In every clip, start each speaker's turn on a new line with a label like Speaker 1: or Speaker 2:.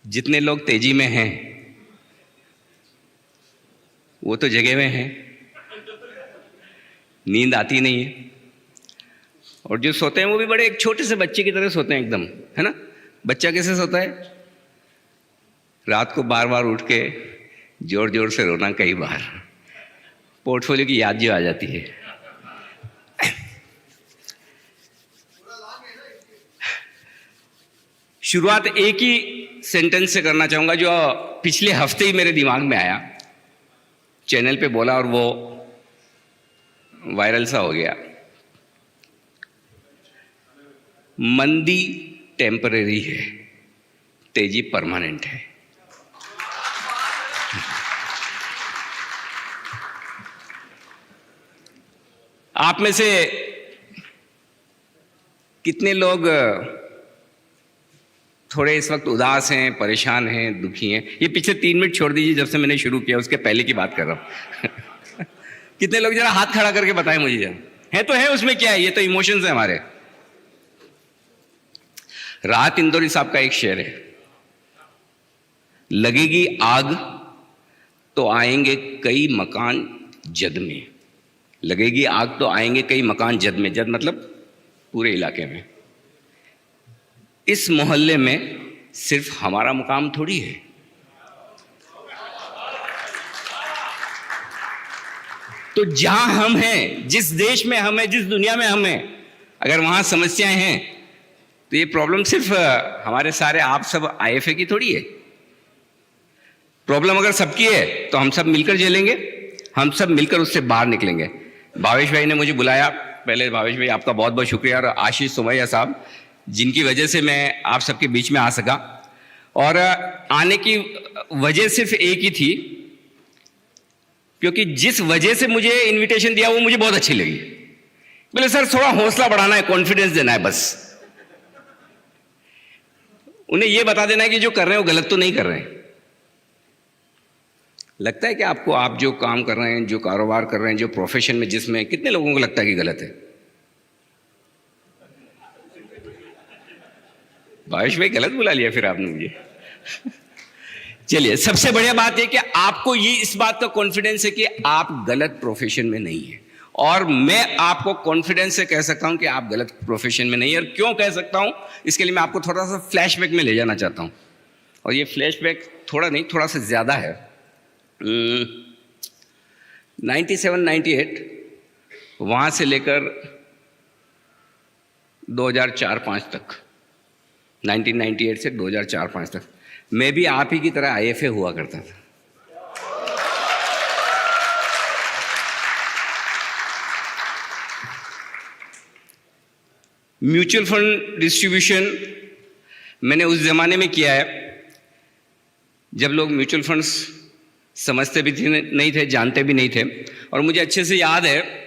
Speaker 1: जितने लोग तेजी में हैं वो तो जगे हुए हैं, नींद आती नहीं है। और जो सोते हैं वो भी बड़े एक छोटे से बच्चे की तरह सोते हैं एकदम, है ना। बच्चा कैसे सोता है? रात को बार बार उठ के जोर जोर से रोना, कई बार पोर्टफोलियो की याद जो आ जाती है। शुरुआत एक ही सेंटेंस से करना चाहूंगा जो पिछले हफ्ते ही मेरे दिमाग में आया, चैनल पे बोला और वो वायरल सा हो गया। मंदी टेम्परेरी है, तेजी परमानेंट है। आप में से कितने लोग थोड़े इस वक्त उदास हैं, परेशान हैं, दुखी हैं? ये पिछले 3 मिनट छोड़ दीजिए जब से मैंने शुरू किया, उसके पहले की बात कर रहा हूं। कितने लोग जरा हाथ खड़ा करके बताएं मुझे जरा। है तो है, उसमें क्या है, ये तो इमोशंस है हमारे। राहत इंदौरी साहब का एक शेर है, लगेगी आग तो आएंगे कई मकान जद में। लगेगी आग तो आएंगे कई मकान जद में, जद मतलब पूरे इलाके में। इस मोहल्ले में सिर्फ हमारा मुकाम थोड़ी है। तो जहां हम हैं, जिस देश में हम हैं, जिस दुनिया में हम हैं, अगर वहां समस्याएं हैं तो ये प्रॉब्लम सिर्फ हमारे सारे आप सब आईएफए की थोड़ी है। प्रॉब्लम अगर सबकी है तो हम सब मिलकर झेलेंगे, हम सब मिलकर उससे बाहर निकलेंगे। भावेश भाई ने मुझे बुलाया, पहले भावेश भाई आपका बहुत बहुत शुक्रिया, और आशीष सोमैया साहब जिनकी वजह से मैं आप सबके बीच में आ सका। और आने की वजह सिर्फ एक ही थी, क्योंकि जिस वजह से मुझे इनविटेशन दिया वो मुझे बहुत अच्छी लगी। बोले सर थोड़ा हौसला बढ़ाना है, कॉन्फिडेंस देना है, बस उन्हें यह बता देना है कि जो कर रहे हैं वो गलत तो नहीं कर रहे हैं। लगता है कि आपको, आप जो काम कर रहे हैं, जो कारोबार कर रहे हैं, जो प्रोफेशन में जिसमें, कितने लोगों को लगता है कि गलत है? भावेश भाई गलत बुला लिया फिर आपने मुझे। चलिए, सबसे बढ़िया बात है कि आपको ये इस बात का कॉन्फिडेंस है कि आप गलत प्रोफेशन में नहीं है, और मैं आपको कॉन्फिडेंस से कह सकता हूं कि आप गलत प्रोफेशन में नहीं है। और क्यों कह सकता हूं, इसके लिए मैं आपको थोड़ा सा फ्लैशबैक में ले जाना चाहता हूं। और ये फ्लैशबैक थोड़ा नहीं, थोड़ा सा ज्यादा है। 97-98 वहां से लेकर 2004-05 तक, 1998 से 2004-05 तक मैं भी आप ही की तरह आईएफए हुआ करता था। म्यूचुअल फंड डिस्ट्रीब्यूशन मैंने उस जमाने में किया है जब लोग म्यूचुअल फंड्स समझते भी नहीं थे, जानते भी नहीं थे। और मुझे अच्छे से याद है,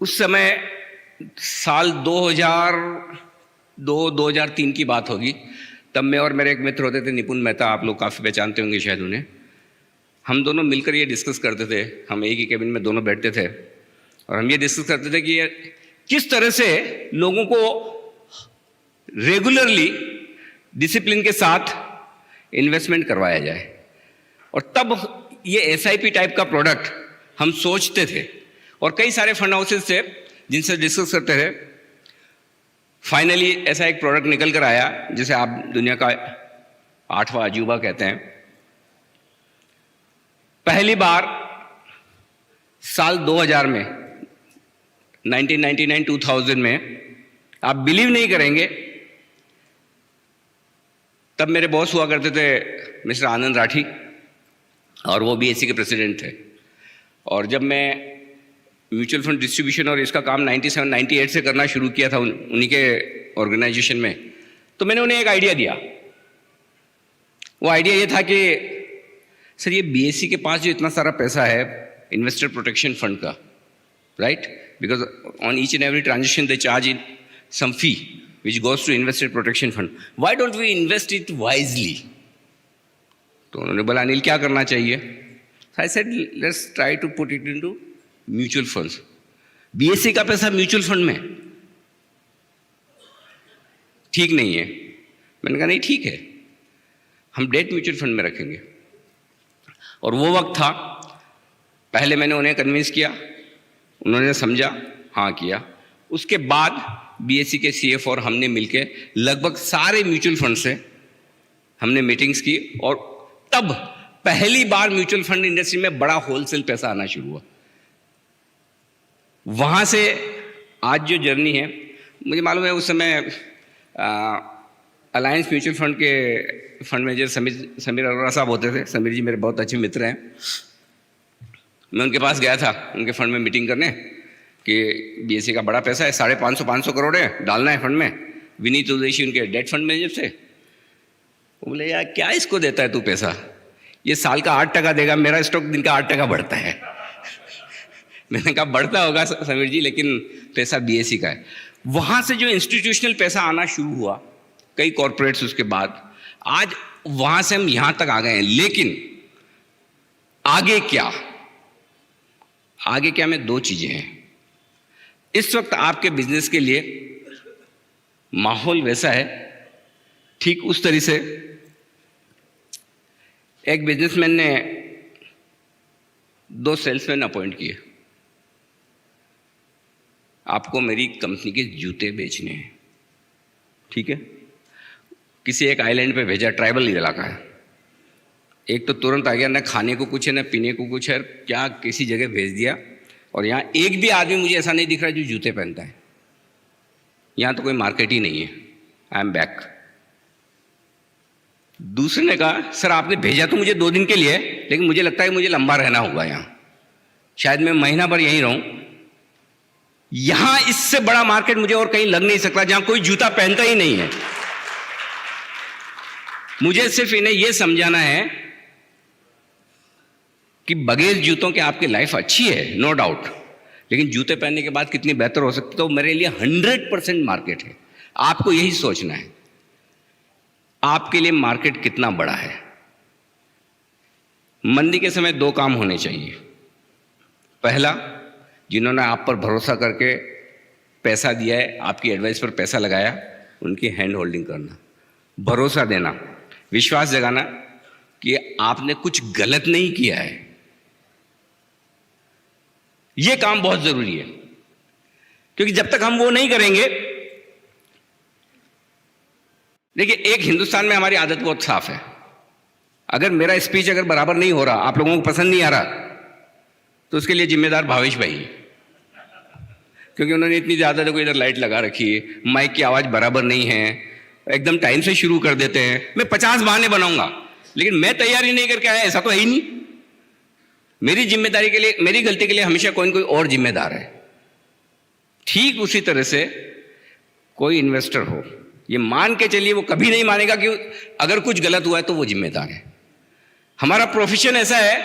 Speaker 1: उस समय साल 2002-2003 की बात होगी। तब मैं और मेरे एक मित्र होते थे, निपुण मेहता, आप लोग काफ़ी पहचानते होंगे शायद उन्हें। हम दोनों मिलकर ये डिस्कस करते थे, हम एक ही केबिन में दोनों बैठते थे, और हम ये डिस्कस करते थे कि किस तरह से लोगों को रेगुलरली डिसिप्लिन के साथ इन्वेस्टमेंट करवाया जाए। और तब ये एसआईपी टाइप का प्रोडक्ट हम सोचते थे, और कई सारे फंड हाउसेस थे जिनसे डिस्कस करते थे। फाइनली ऐसा एक प्रोडक्ट निकल कर आया जिसे आप दुनिया का 8वां अजूबा कहते हैं। पहली बार साल 2000 में, 1999-2000 में, आप बिलीव नहीं करेंगे, तब मेरे बॉस हुआ करते थे मिस्टर आनंद राठी, और वो बीएससी के प्रेसिडेंट थे। और जब मैं म्यूचुअल फंड डिस्ट्रीब्यूशन और इसका काम 97-98 से करना शुरू किया था उन्हीं के ऑर्गेनाइजेशन में, तो मैंने उन्हें एक आइडिया दिया। वो आइडिया ये था कि सर ये बीएससी के पास जो इतना सारा पैसा है इन्वेस्टर प्रोटेक्शन फंड का, right, because on each and every transaction they charge in some fee which goes to investor protection fund. Why don't we invest it wisely? तो उन्होंने बोला अनिल क्या करना चाहिए? I said let's try to put it into mutual funds. BSc का पैसा mutual fund में, ठीक नहीं है। मैंने कहा नहीं ठीक है, हम डेट म्यूचुअल फंड में रखेंगे। और वो वक्त था, पहले मैंने उन्हें कन्विंस किया, उन्होंने समझा, हाँ किया। उसके बाद बीएसई के सीएफ और हमने मिलके लगभग सारे म्यूचुअल फंड से हमने मीटिंग्स की, और तब पहली बार म्यूचुअल फंड इंडस्ट्री में बड़ा होलसेल पैसा आना शुरू हुआ। वहां से आज जो जर्नी है, मुझे मालूम है उस समय अलायंस म्यूचुअल फंड के फंड मैनेजर समीर अरोड़ा साहब होते थे। समीर जी मेरे बहुत अच्छे मित्र हैं। मैं उनके पास गया था उनके फंड में मीटिंग करने कि बीएसई का बड़ा पैसा है, 550 करोड़ है, डालना है फंड में। विनीत उदेशी उनके डेट फंड मैनेजर थे। वो बोले यार क्या इसको देता है तू पैसा, ये साल का 8% देगा, मेरा स्टॉक दिन का 8% बढ़ता है। मैंने कहा बढ़ता होगा समीर जी, लेकिन पैसा बीएसई का है। वहां से जो इंस्टीट्यूशनल पैसा आना शुरू हुआ, कई कॉरपोरेट्स, उसके बाद आज वहां से हम यहां तक आ गए हैं। लेकिन आगे क्या, आगे क्या में दो चीजें हैं। इस वक्त आपके बिजनेस के लिए माहौल वैसा है, ठीक उस तरह से एक बिजनेसमैन ने 2 सेल्समैन अपॉइंट किए, आपको मेरी कंपनी के जूते बेचने हैं, ठीक है। किसी एक आइलैंड पे भेजा, ट्राइबल इलाका है। एक तो तुरंत आ गया, ना खाने को कुछ है ना पीने को कुछ है, क्या किसी जगह भेज दिया। और यहाँ एक भी आदमी मुझे ऐसा नहीं दिख रहा जो जूते पहनता है। यहाँ तो कोई मार्केट ही नहीं है। I am back. दूसरे ने कहा सर आपने भेजा तो मुझे 2 दिन के लिए, लेकिन मुझे लगता है मुझे लंबा रहना होगा यहाँ, शायद मैं महीना भर यहीं रहूं। यहां इससे बड़ा मार्केट मुझे और कहीं लग नहीं सकता जहां कोई जूता पहनता ही नहीं है। मुझे सिर्फ इन्हें यह समझाना है कि बगैर जूतों के आपकी लाइफ अच्छी है, नो डाउट, लेकिन जूते पहनने के बाद कितनी बेहतर हो सकती है, तो मेरे लिए 100% मार्केट है। आपको यही सोचना है आपके लिए मार्केट कितना बड़ा है। मंदी के समय 2 काम होने चाहिए। पहला, जिन्होंने आप पर भरोसा करके पैसा दिया है, आपकी एडवाइस पर पैसा लगाया, उनकी हैंड होल्डिंग करना, भरोसा देना, विश्वास जगाना कि आपने कुछ गलत नहीं किया है। यह काम बहुत जरूरी है, क्योंकि जब तक हम वो नहीं करेंगे, देखिए एक हिंदुस्तान में हमारी आदत बहुत साफ है, अगर मेरा स्पीच अगर बराबर नहीं हो रहा, आप लोगों को पसंद नहीं आ रहा, तो उसके लिए जिम्मेदार भावेश भाई, क्योंकि उन्होंने इतनी ज़्यादा देखो इधर लाइट लगा रखी है, माइक की आवाज़ बराबर नहीं है, एकदम टाइम से शुरू कर देते हैं। मैं 50 बहाने बनाऊंगा, लेकिन मैं तैयारी नहीं करके आया, ऐसा तो है ही नहीं। मेरी जिम्मेदारी के लिए, मेरी गलती के लिए हमेशा कोई न कोई और जिम्मेदार है। ठीक उसी तरह से कोई इन्वेस्टर हो, ये मान के चलिए वो कभी नहीं मानेगा कि अगर कुछ गलत हुआ है तो वो जिम्मेदार है। हमारा प्रोफेशन ऐसा है,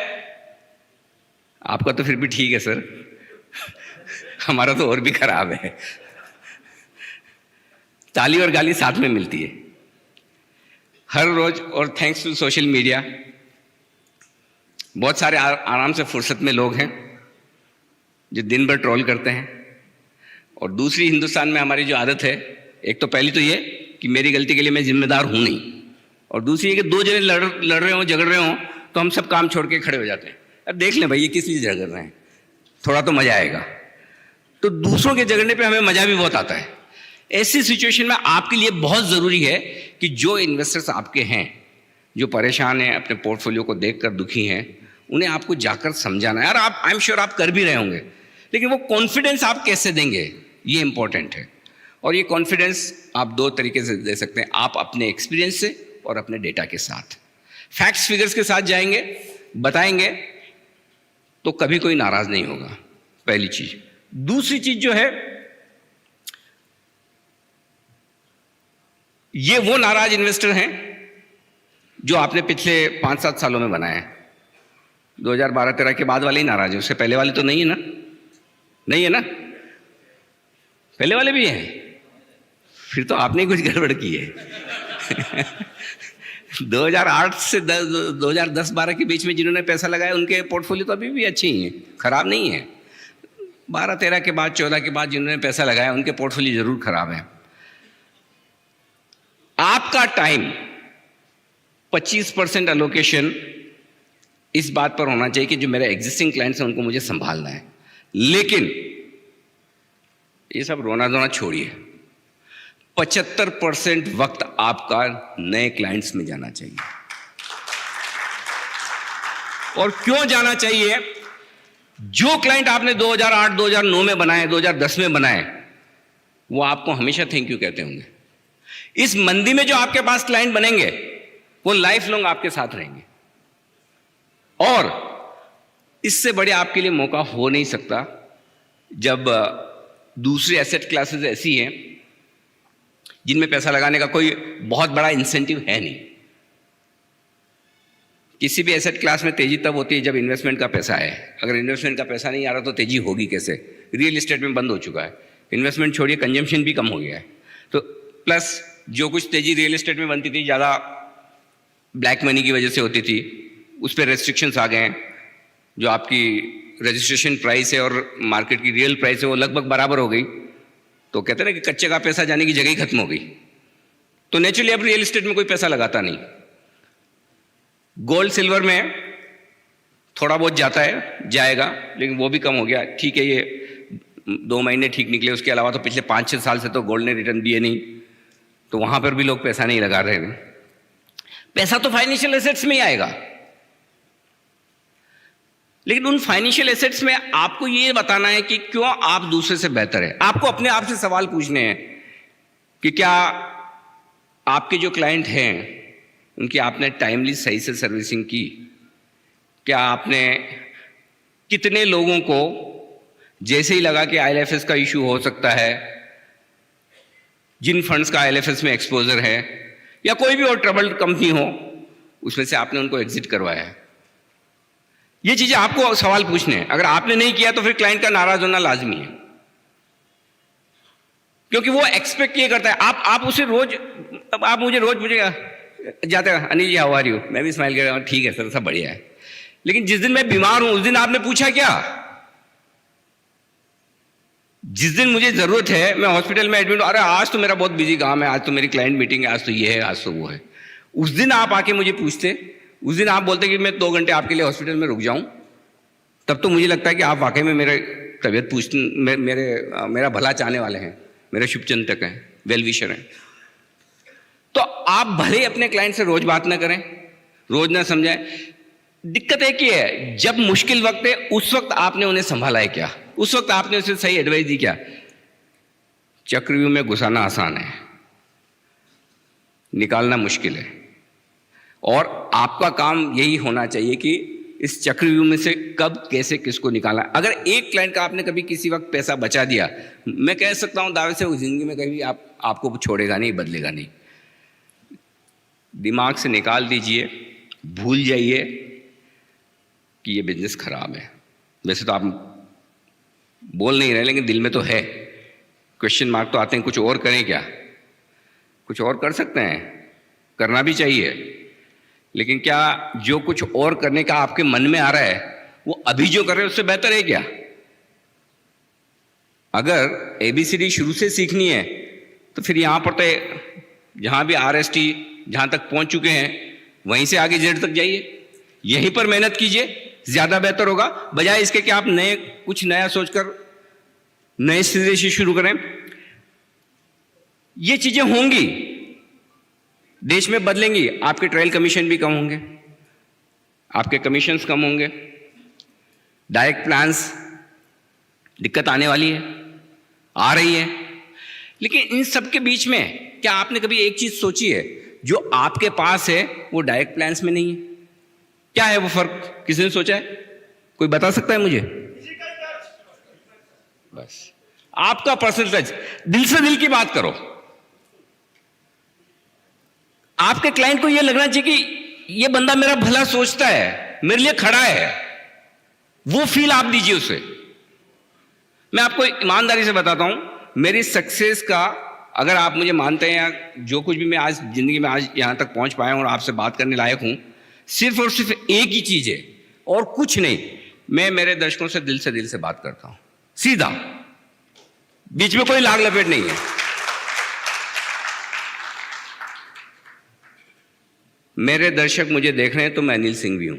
Speaker 1: आपका तो फिर भी ठीक है सर, हमारा तो और भी खराब है। ताली और गाली साथ में मिलती है हर रोज। और थैंक्स टू सोशल मीडिया, बहुत सारे आराम से फुर्सत में लोग हैं जो दिन भर ट्रोल करते हैं। और दूसरी, हिंदुस्तान में हमारी जो आदत है, एक तो पहली तो ये कि मेरी गलती के लिए मैं जिम्मेदार हूं नहीं, और दूसरी ये कि 2 जने लड़ रहे हो, झगड़ रहे हो, तो हम सब काम छोड़ के खड़े हो जाते हैं। अब देख लें भाई ये किस लिए झगड़ रहे हैं, थोड़ा तो मजा आएगा। तो दूसरों के झगड़ने पे हमें मजा भी बहुत आता है। ऐसी सिचुएशन में आपके लिए बहुत जरूरी है कि जो इन्वेस्टर्स आपके हैं, जो परेशान हैं, अपने पोर्टफोलियो को देखकर दुखी हैं, उन्हें आपको जाकर समझाना है। यार आप, आई एम श्योर आप कर भी रहे होंगे, लेकिन वो कॉन्फिडेंस आप कैसे देंगे, ये इंपॉर्टेंट है। और ये कॉन्फिडेंस आप 2 तरीके से दे सकते हैं, आप अपने एक्सपीरियंस से और अपने डेटा के साथ। फैक्ट्स फिगर्स के साथ जाएंगे, बताएंगे, तो कभी कोई नाराज नहीं होगा, पहली चीज। दूसरी चीज जो है, ये वो नाराज इन्वेस्टर हैं जो आपने पिछले 5-7 सालों में बनाए हैं। 2012-13 के बाद वाले ही नाराज है, उससे पहले वाले तो नहीं है ना? नहीं है ना? पहले वाले भी हैं, फिर तो आपने कुछ गड़बड़ की है। 2008 से 2010-12 के बीच में जिन्होंने पैसा लगाया उनके पोर्टफोलियो तो अभी भी अच्छे ही हैं, खराब नहीं है। 12-13 के बाद, 14 के बाद जिन्होंने पैसा लगाया उनके पोर्टफोलियो जरूर खराब है। आपका टाइम 25% एलोकेशन इस बात पर होना चाहिए कि जो मेरे एग्जिस्टिंग क्लाइंट्स हैं उनको मुझे संभालना है। लेकिन ये सब रोना धोना छोड़िए, 75% वक्त आपका नए क्लाइंट्स में जाना चाहिए। और क्यों जाना चाहिए? जो क्लाइंट आपने 2008, 2009 में बनाए, 2010 में बनाए, वो आपको हमेशा थैंक यू कहते होंगे। इस मंदी में जो आपके पास क्लाइंट बनेंगे वो लाइफ लॉन्ग आपके साथ रहेंगे। और इससे बड़े आपके लिए मौका हो नहीं सकता जब दूसरी एसेट क्लासेस ऐसी हैं जिनमें पैसा लगाने का कोई बहुत बड़ा इंसेंटिव है नहीं। किसी भी एसेट क्लास में तेजी तब होती है जब इन्वेस्टमेंट का पैसा है। अगर इन्वेस्टमेंट का पैसा नहीं आ रहा तो तेजी होगी कैसे? रियल एस्टेट में बंद हो चुका है, इन्वेस्टमेंट छोड़िए, कंजम्पशन भी कम हो गया है। तो प्लस जो कुछ तेजी रियल एस्टेट में बनती थी ज़्यादा ब्लैक मनी की वजह से होती थी, उस पर रेस्ट्रिक्शंस आ गए हैं। जो आपकी रजिस्ट्रेशन प्राइस है और मार्केट की रियल प्राइस है वो लगभग बराबर हो गई। तो कहते हैं ना कि कच्चे का पैसा जाने की जगह ही खत्म हो गई। तो नेचुरली अब रियल एस्टेट में कोई पैसा लगाता नहीं। गोल्ड सिल्वर में थोड़ा बहुत जाता है, जाएगा, लेकिन वो भी कम हो गया। ठीक है, ये 2 महीने ठीक निकले, उसके अलावा तो पिछले 5-6 साल से तो गोल्ड ने रिटर्न दिए नहीं, तो वहां पर भी लोग पैसा नहीं लगा रहे हैं। पैसा तो फाइनेंशियल एसेट्स में ही आएगा, लेकिन उन फाइनेंशियल एसेट्स में आपको ये बताना है कि क्यों आप दूसरे से बेहतर है। आपको अपने आप से सवाल पूछने हैं कि क्या आपके जो क्लाइंट हैं उनकी आपने टाइमली सही से सर्विसिंग की? क्या आपने कितने लोगों को जैसे ही लगा कि आईएलएफएस का इशू हो सकता है, जिन फंड्स का आईएलएफएस में एक्सपोजर है या कोई भी और ट्रबल्ड कंपनी हो, उसमें से आपने उनको एग्जिट करवाया है? ये चीजें आपको सवाल पूछने हैं। अगर आपने नहीं किया तो फिर क्लाइंट का नाराज होना लाजमी है, क्योंकि वो एक्सपेक्ट ये करता है। आप उसे रोज, आप मुझे रोज पूछेगा जाते हैं, Anil ji how are you, मैं भी स्माइल कर रहा हूँ, ठीक है सर, सब बढ़िया है। लेकिन जिस दिन मैं बीमार हूं उस दिन आपने पूछा क्या? जिस दिन मुझे जरूरत है, मैं हॉस्पिटल में एडमिट हूं, अरे आज तो मेरा बहुत बिजी काम है, आज तो मेरी क्लाइंट मीटिंग है, आज तो ये है, आज तो वो है, उस दिन आप आके मुझे पूछते, उस दिन आप बोलते कि मैं 2 घंटे आपके लिए हॉस्पिटल में रुक जाऊं, तब तो मुझे लगता है कि आप वाकई में मेरे तबीयत पूछने, मेरा भला चाहने वाले हैं, मेरे शुभचिंतक हैं, वेल विशर हैं। तो आप भले ही अपने क्लाइंट से रोज बात ना करें, रोज ना समझाएं। दिक्कत एक ही है, जब मुश्किल वक्त है उस वक्त आपने उन्हें संभाला है क्या? उस वक्त आपने उसे सही एडवाइस दी क्या? चक्रव्यूह में घुसाना आसान है, निकालना मुश्किल है। और आपका काम यही होना चाहिए कि इस चक्रव्यूह में से कब कैसे किसको निकालना। अगर एक क्लाइंट का आपने कभी किसी वक्त पैसा बचा दिया, मैं कह सकता हूं दावे से, उस जिंदगी में कभी आपको छोड़ेगा नहीं, बदलेगा नहीं। दिमाग से निकाल दीजिए, भूल जाइए कि ये बिजनेस खराब है। वैसे तो आप बोल नहीं रहे, लेकिन दिल में तो है, क्वेश्चन मार्क तो आते हैं, कुछ और करें क्या? कुछ और कर सकते हैं, करना भी चाहिए, लेकिन क्या जो कुछ और करने का आपके मन में आ रहा है वो अभी जो कर रहे हैं उससे बेहतर है क्या? अगर ABCD शुरू से सीखनी है तो फिर यहां पर तो जहां भी RST जहां तक पहुंच चुके हैं वहीं से आगे Z तक जाइए, यहीं पर मेहनत कीजिए, ज्यादा बेहतर होगा, बजाय इसके कि आप कुछ नया सोचकर नए सिरे से शुरू करें। ये चीजें होंगी, देश में बदलेंगी, आपके ट्रायल कमीशन भी कम होंगे, आपके कमीशंस कम होंगे, डायरेक्ट प्लान्स, दिक्कत आने वाली है, आ रही है। लेकिन इन सब के बीच में क्या आपने कभी एक चीज सोची है, जो आपके पास है वो डायरेक्ट प्लान्स में नहीं है? क्या है वो फर्क? किसी ने सोचा है? कोई बता सकता है मुझे? बस आपका पर्सनल टच, दिल से दिल की बात करो। आपके क्लाइंट को यह लगना चाहिए कि यह बंदा मेरा भला सोचता है, मेरे लिए खड़ा है, वो फील आप दीजिए उसे। मैं आपको ईमानदारी से बताता हूं, मेरी सक्सेस का, अगर आप मुझे मानते हैं, या जो कुछ भी मैं आज जिंदगी में आज यहां तक पहुंच पाया हूं और आपसे बात करने लायक हूं, सिर्फ और सिर्फ एक ही चीज है और कुछ नहीं। मैं मेरे दर्शकों से दिल से बात करता हूं, सीधा, बीच में कोई लाग लपेट नहीं है। मेरे दर्शक मुझे देख रहे हैं तो मैं अनिल सिंघवी हूं,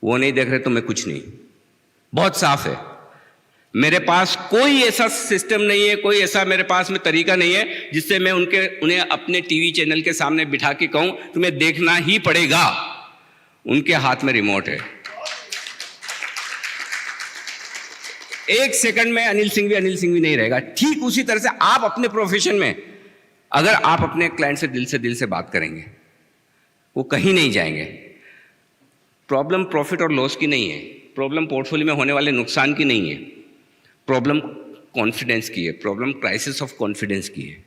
Speaker 1: वो नहीं देख रहे तो मैं कुछ नहीं। बहुत साफ है। मेरे पास कोई ऐसा सिस्टम नहीं है, कोई ऐसा मेरे पास में तरीका नहीं है जिससे मैं उन्हें अपने टीवी चैनल के सामने बिठा के कहूं तुम्हें देखना ही पड़ेगा। उनके हाथ में रिमोट है। एक सेकंड में अनिल सिंघवी नहीं रहेगा। ठीक उसी तरह से आप अपने प्रोफेशन में अगर आप अपने क्लाइंट से दिल से बात करेंगे, वो कहीं नहीं जाएंगे। प्रॉब्लम प्रॉफिट और लॉस की नहीं है, प्रॉब्लम पोर्टफोलियो में होने वाले नुकसान की नहीं है, प्रॉब्लम कॉन्फिडेंस की है, प्रॉब्लम क्राइसिस ऑफ कॉन्फिडेंस की है।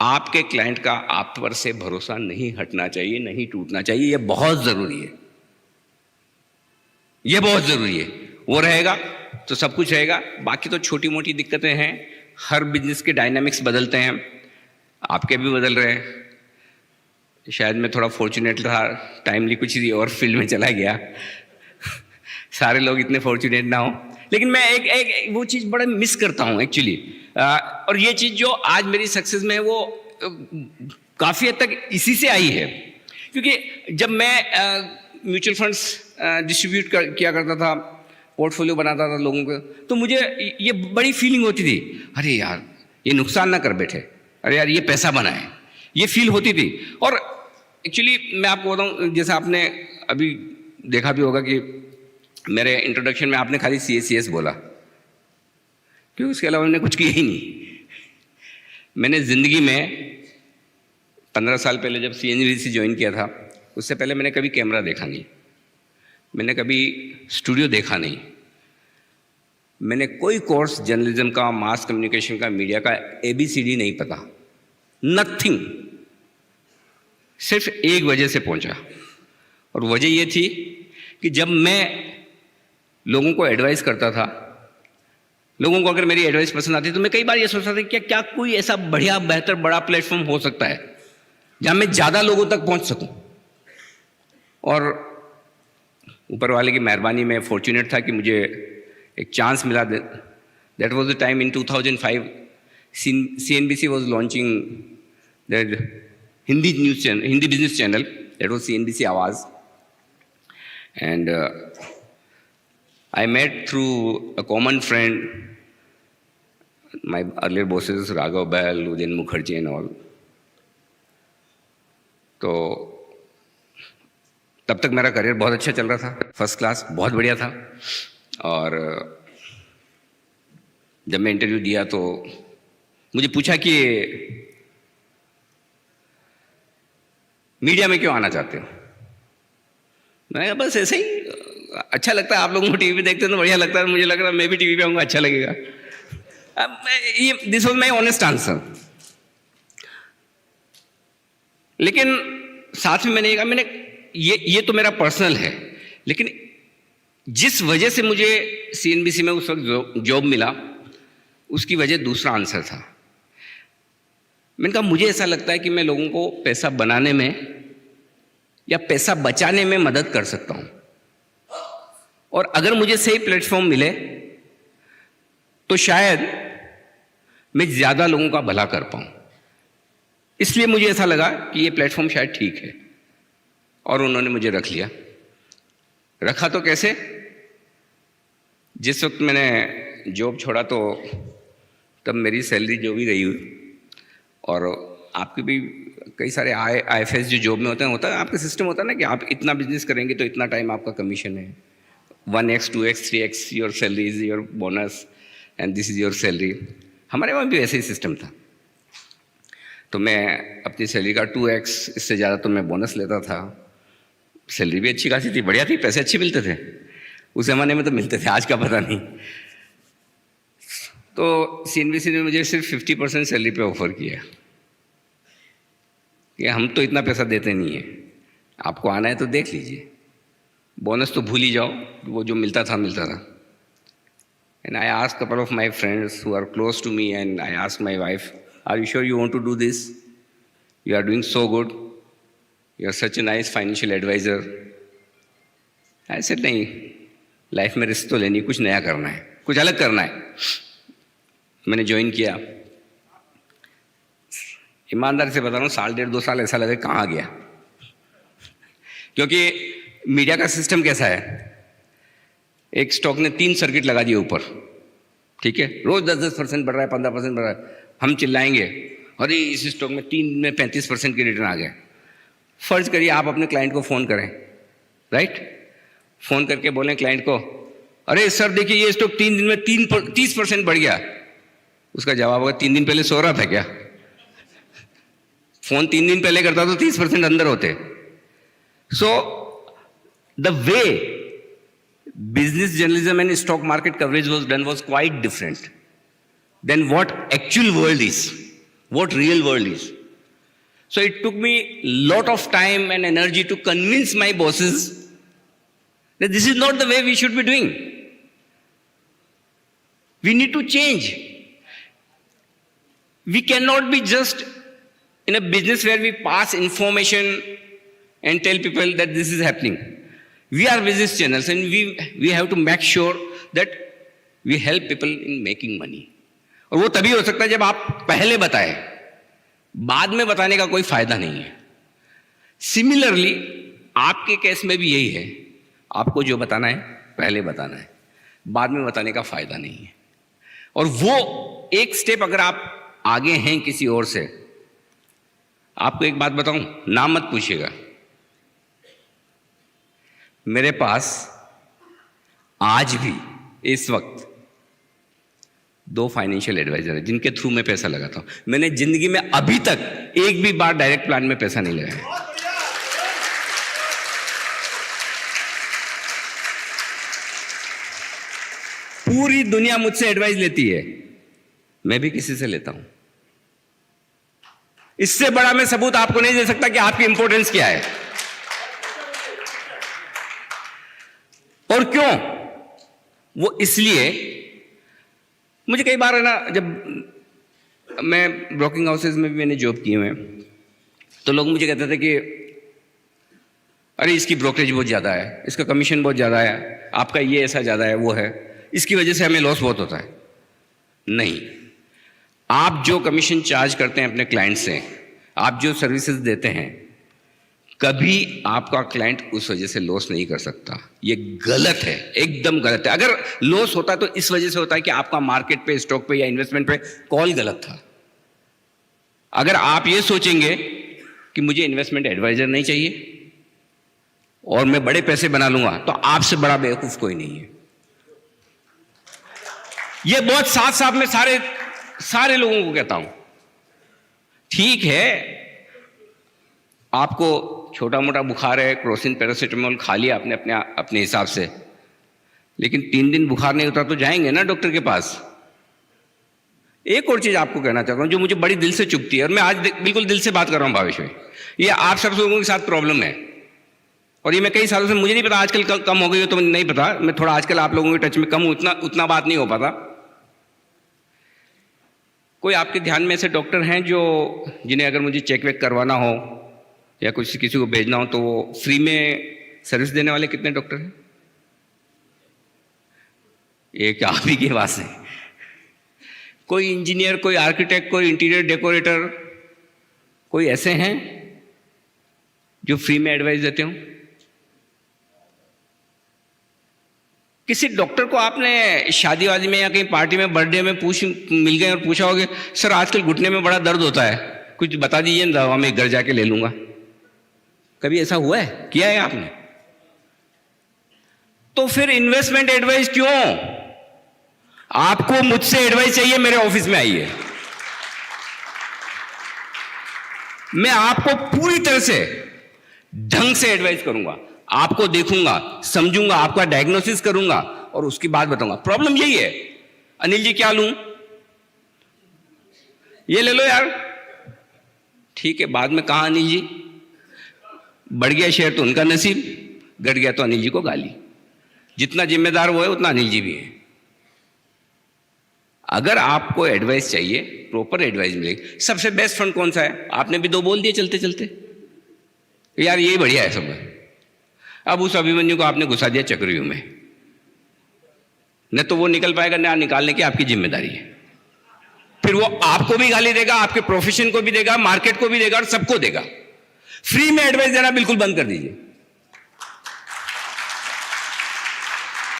Speaker 1: आपके क्लाइंट का आप पर से भरोसा नहीं हटना चाहिए, नहीं टूटना चाहिए। यह बहुत जरूरी है, यह बहुत जरूरी है। वो रहेगा तो सब कुछ रहेगा। बाकी तो छोटी मोटी दिक्कतें हैं, हर बिजनेस के डायनामिक्स बदलते हैं, आपके भी बदल रहे हैं। शायद मैं थोड़ा फॉर्चुनेट था, टाइमली कुछ और फील्ड में चला गया। सारे लोग इतने फॉर्चुनेट ना हो, लेकिन मैं एक वो चीज़ बड़ा मिस करता हूँ एक्चुअली। और ये चीज़ जो आज मेरी सक्सेस में है वो काफ़ी हद तक इसी से आई है। क्योंकि जब मैं म्यूचुअल फंड्स डिस्ट्रीब्यूट किया करता था, पोर्टफोलियो बनाता था लोगों को, तो मुझे ये बड़ी फीलिंग होती थी, अरे यार ये नुकसान ना कर बैठे, अरे यार ये पैसा बनाए, ये फील होती थी। और एक्चुअली मैं आपको बताऊँ, जैसे आपने अभी देखा भी होगा कि मेरे इंट्रोडक्शन में आपने खाली CACS बोला, क्योंकि उसके अलावा मैंने कुछ किया ही नहीं। मैंने ज़िंदगी में 15 साल पहले जब CNBC ज्वाइन किया था, उससे पहले मैंने कभी कैमरा देखा नहीं, मैंने कभी स्टूडियो देखा नहीं, मैंने कोई कोर्स जर्नलिज्म का, मास कम्युनिकेशन का, मीडिया का ABCD नहीं पता, नथिंग। सिर्फ एक वजह से पहुंचा, और वजह ये थी कि जब मैं लोगों को एडवाइस करता था, लोगों को अगर मेरी एडवाइस पसंद आती तो मैं कई बार ये सोचता था कि क्या कोई ऐसा बढ़िया, बेहतर, बड़ा प्लेटफॉर्म हो सकता है जहां मैं ज़्यादा लोगों तक पहुंच सकूं। और ऊपर वाले की मेहरबानी में फॉर्चुनेट था कि मुझे एक चांस मिला। That was the time in 2005 CNBC was launching their Hindi news channel, Hindi business channel. That was CNBC Awaaz. And I met through a common friend, my earlier bosses, Raghav Bahl, Udin Mukherjee and all. तो तब तक मेरा career बहुत अच्छा चल रहा था, first class, बहुत बढ़िया था। और जब मैं इंटरव्यू दिया तो मुझे पूछा कि मीडिया में क्यों आना चाहते हो? मैंने कहा बस ऐसे ही, अच्छा लगता है, आप लोगों को टीवी पे देखते हैं तो बढ़िया लगता है, मुझे लग रहा है मैं भी टीवी पे आऊँगा, अच्छा लगेगा। This was my honest answer. लेकिन साथ में मैंने कहा, ये तो मेरा पर्सनल है, लेकिन जिस वजह से मुझे CNBC में उस वक्त जॉब मिला, उसकी वजह दूसरा आंसर था। मैंने कहा मुझे ऐसा लगता है कि मैं लोगों को पैसा बनाने में या पैसा बचाने में मदद कर सकता हूं, और अगर मुझे सही प्लेटफॉर्म मिले तो शायद मैं ज्यादा लोगों का भला कर पाऊं। इसलिए मुझे ऐसा लगा कि ये प्लेटफॉर्म शायद ठीक है, और उन्होंने मुझे रख लिया। रखा तो कैसे? जिस वक्त मैंने जॉब छोड़ा तो तब मेरी सैलरी जो भी रही हुई, और आपके भी कई सारे IFS जो जॉब में होता है आपका सिस्टम होता है ना कि आप इतना बिजनेस करेंगे तो इतना टाइम आपका कमीशन है, 1x 2x 3x your salary is your bonus and this is your salary. हमारे वहाँ भी ऐसे ही सिस्टम था। तो मैं अपनी सैलरी का 2x, इससे ज़्यादा तो मैं बोनस लेता था। सैलरी भी अच्छी खासी थी, बढ़िया थी, पैसे अच्छे मिलते थे उस ज़माने में, तो मिलते थे, आज का पता नहीं। तो CNBC ने मुझे सिर्फ 50% सैलरी पे ऑफर किया कि हम तो इतना पैसा देते नहीं है, आपको आना है तो देख लीजिए, बोनस तो भूल ही जाओ, वो जो मिलता था। And I asked couple of my friends who are close to me, and I asked my wife, are you sure you want to do this? You are doing so good, you are such a nice financial advisor. I said नहीं, life में risk तो लेनी, कुछ नया करना है, कुछ अलग करना है। मैंने ज्वाइन किया। ईमानदारी से बता रहा हूँ, 1.5 2 साल ऐसा लगे कहाँ गया, क्योंकि मीडिया का सिस्टम कैसा है, एक स्टॉक ने 3 सर्किट लगा दिए ऊपर, ठीक है, रोज 10% बढ़ रहा है, 15% बढ़ रहा है, हम चिल्लाएंगे अरे इस स्टॉक में 3 में 35% की रिटर्न आ गया। फर्ज करिए आप अपने क्लाइंट को फ़ोन करें, राइट, फ़ोन करके बोलें क्लाइंट को अरे सर देखिए ये स्टॉक 3 दिन में 30% बढ़ गया। उसका जवाब होगा 3 दिन पहले सो रहा था क्या? फ़ोन 3 दिन पहले करता तो 30% अंदर होते। So the way business journalism and stock market coverage was done was quite different than what actual world is, what real world is. So it took me lot of time and energy to convince my bosses that this is not the way we should be doing. We need to change. We cannot be just in a business where we pass information and tell people that this is happening. We are business channels and we have to make sure that we help people in making money. और वो तभी हो सकता है जब आप पहले बताएं, बाद में बताने का कोई फायदा नहीं है। सिमिलरली आपके केस में भी यही है, आपको जो बताना है पहले बताना है, बाद में बताने का फायदा नहीं है। और वो एक स्टेप अगर आप आगे हैं किसी और से, आपको एक बात बताऊं, नाम मत पूछिएगा। मेरे पास आज भी इस वक्त 2 फाइनेंशियल एडवाइजर हैं जिनके थ्रू मैं पैसा लगाता हूं। मैंने जिंदगी में अभी तक एक भी बार डायरेक्ट प्लान में पैसा नहीं लगाया। पूरी दुनिया मुझसे एडवाइस लेती है, मैं भी किसी से लेता हूं। इससे बड़ा मैं सबूत आपको नहीं दे सकता कि आपकी इंपॉर्टेंस क्या है और क्यों। वो इसलिए, मुझे कई बार है ना, जब मैं ब्रोकिंग हाउसेज में भी मैंने जॉब किए हुए हैं, तो लोग मुझे कहते थे कि अरे इसकी ब्रोकरेज बहुत ज़्यादा है, इसका कमीशन बहुत ज़्यादा है, आपका ये ऐसा ज़्यादा है, वो है, इसकी वजह से हमें लॉस बहुत होता है। नहीं, आप जो कमीशन चार्ज करते हैं अपने क्लाइंट से, आप जो सर्विसेज देते हैं, कभी आपका क्लाइंट उस वजह से लॉस नहीं कर सकता। ये गलत है, एकदम गलत है। अगर लॉस होता तो इस वजह से होता है कि आपका मार्केट पे, स्टॉक पे या इन्वेस्टमेंट पे कॉल गलत था। अगर आप ये सोचेंगे कि मुझे इन्वेस्टमेंट एडवाइजर नहीं चाहिए और मैं बड़े पैसे बना लूंगा, तो आपसे बड़ा बेवकूफ कोई नहीं है। ये बहुत साथ साथ में सारे लोगों को कहता हूं, ठीक है आपको छोटा मोटा बुखार है, क्रोसिन पैरासीटामोल खा लिया आपने अपने हिसाब से, लेकिन 3 दिन बुखार नहीं होता तो जाएंगे ना डॉक्टर के पास। एक और चीज आपको कहना चाहता हूं जो मुझे बड़ी दिल से चुभती है, और मैं आज बिल्कुल दिल से बात कर रहा हूं भावेश भाई, ये आप सब लोगों के साथ प्रॉब्लम है, और ये मैं कई सालों से, मुझे नहीं पता आजकल कम हो गई हो तो मुझे नहीं पता, मैं थोड़ा आजकल आप लोगों के टच में कम हूं, उतना बात नहीं हो पाता। कोई आपके ध्यान में ऐसे डॉक्टर हैं जिन्हें अगर मुझे चेक वेक करवाना हो या किसी को भेजना हो तो वो फ्री में सर्विस देने वाले कितने डॉक्टर हैं? एक आप ही के पास है। कोई इंजीनियर, कोई आर्किटेक्ट, कोई इंटीरियर डेकोरेटर, कोई ऐसे हैं जो फ्री में एडवाइस देते हो? किसी डॉक्टर को आपने शादी वादी में या कहीं पार्टी में, बर्थडे में मिल गए और पूछा होगा सर आजकल घुटने में बड़ा दर्द होता है, कुछ बता दीजिए ना, दवा मैं घर जाके ले लूंगा। कभी ऐसा हुआ है? किया है आपने? तो फिर इन्वेस्टमेंट एडवाइस क्यों? आपको मुझसे एडवाइस चाहिए, मेरे ऑफिस में आइए, मैं आपको पूरी तरह से ढंग से एडवाइस करूंगा, आपको देखूंगा, समझूंगा, आपका डायग्नोसिस करूंगा और उसकी बात बताऊंगा। प्रॉब्लम यही है, अनिल जी क्या लूं, ये ले लो यार, ठीक है, बाद में कहा अनिल जी, बढ़ गया शेयर तो उनका नसीब, घट गया तो अनिल जी को गाली। जितना जिम्मेदार वो है उतना अनिल जी भी है। अगर आपको एडवाइस चाहिए, प्रॉपर एडवाइस मिलेगी। सबसे बेस्ट फंड कौन सा है? आपने भी 2 बोल दिए चलते चलते, यार यही बढ़िया है सब। अब उस अभिमन्यु को आपने घुसा दिया चक्रव्यूह में, न तो वो निकल पाएगा, ना निकालने की आपकी जिम्मेदारी है। फिर वो आपको भी गाली देगा, आपके प्रोफेशन को भी देगा, मार्केट को भी देगा और सबको देगा। फ्री में एडवाइस देना बिल्कुल बंद कर दीजिए।